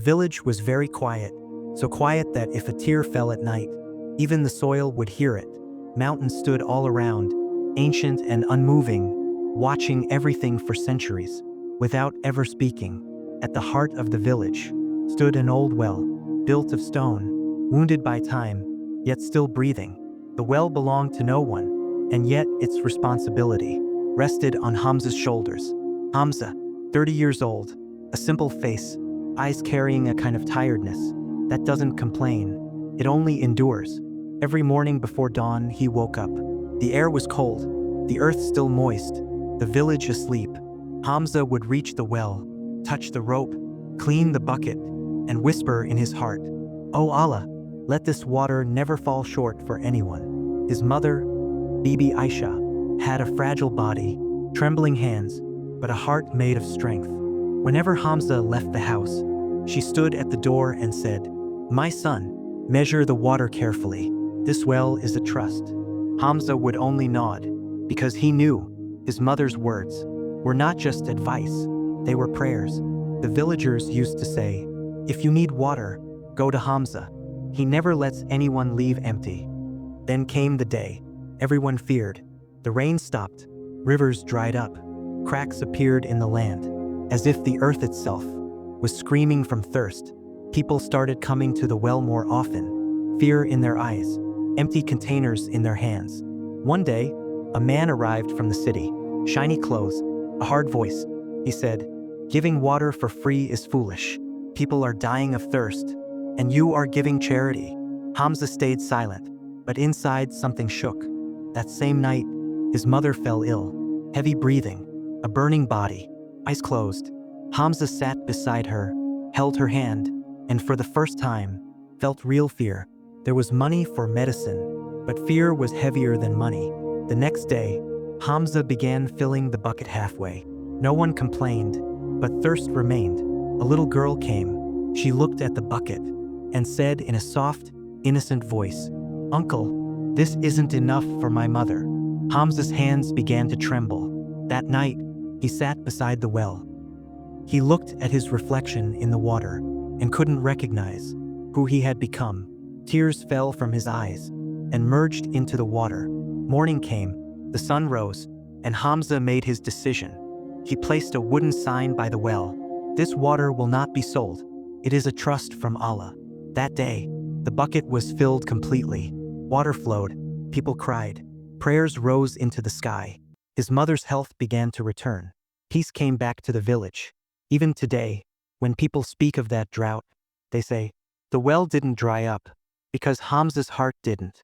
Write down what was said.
village was very quiet, so quiet that if a tear fell at night, even the soil would hear it. Mountains stood all around, ancient and unmoving, watching everything for centuries, without ever speaking. At the heart of the village stood an old well, built of stone, wounded by time, yet still breathing. The well belonged to no one, and yet its responsibility rested on Hamza's shoulders. Hamza, 30 years old, a simple face, eyes carrying a kind of tiredness that doesn't complain, it only endures. Every morning before dawn, he woke up. The air was cold, the earth still moist, the village asleep. Hamza would reach the well, touch the rope, clean the bucket, and whisper in his heart, "Oh Allah, let this water never fall short for anyone." His mother, Bibi Aisha, had a fragile body, trembling hands, but a heart made of strength. Whenever Hamza left the house, she stood at the door and said, "My son, measure the water carefully. This well is a trust." Hamza would only nod, because he knew his mother's words were not just advice, they were prayers. The villagers used to say, "If you need water, go to Hamza. He never lets anyone leave empty." Then came the day everyone feared. The rain stopped, rivers dried up, cracks appeared in the land, as if the earth itself was screaming from thirst. People started coming to the well more often, fear in their eyes, empty containers in their hands. One day, a man arrived from the city, shiny clothes, a hard voice. He said, "Giving water for free is foolish. People are dying of thirst, and you are giving charity." Hamza stayed silent, but inside something shook. That same night, his mother fell ill, heavy breathing, a burning body, eyes closed. Hamza sat beside her, held her hand, and for the first time, felt real fear. There was money for medicine, but fear was heavier than money. The next day, Hamza began filling the bucket halfway. No one complained, but thirst remained. A little girl came. She looked at the bucket and said in a soft, innocent voice, "Uncle, this isn't enough for my mother." Hamza's hands began to tremble. That night, he sat beside the well. He looked at his reflection in the water and couldn't recognize who he had become. Tears fell from his eyes and merged into the water. Morning came, the sun rose, and Hamza made his decision. He placed a wooden sign by the well. "This water will not be sold. It is a trust from Allah." That day, the bucket was filled completely. Water flowed, people cried, prayers rose into the sky. His mother's health began to return. Peace came back to the village. Even today, when people speak of that drought, they say, "The well didn't dry up, because Hamza's heart didn't."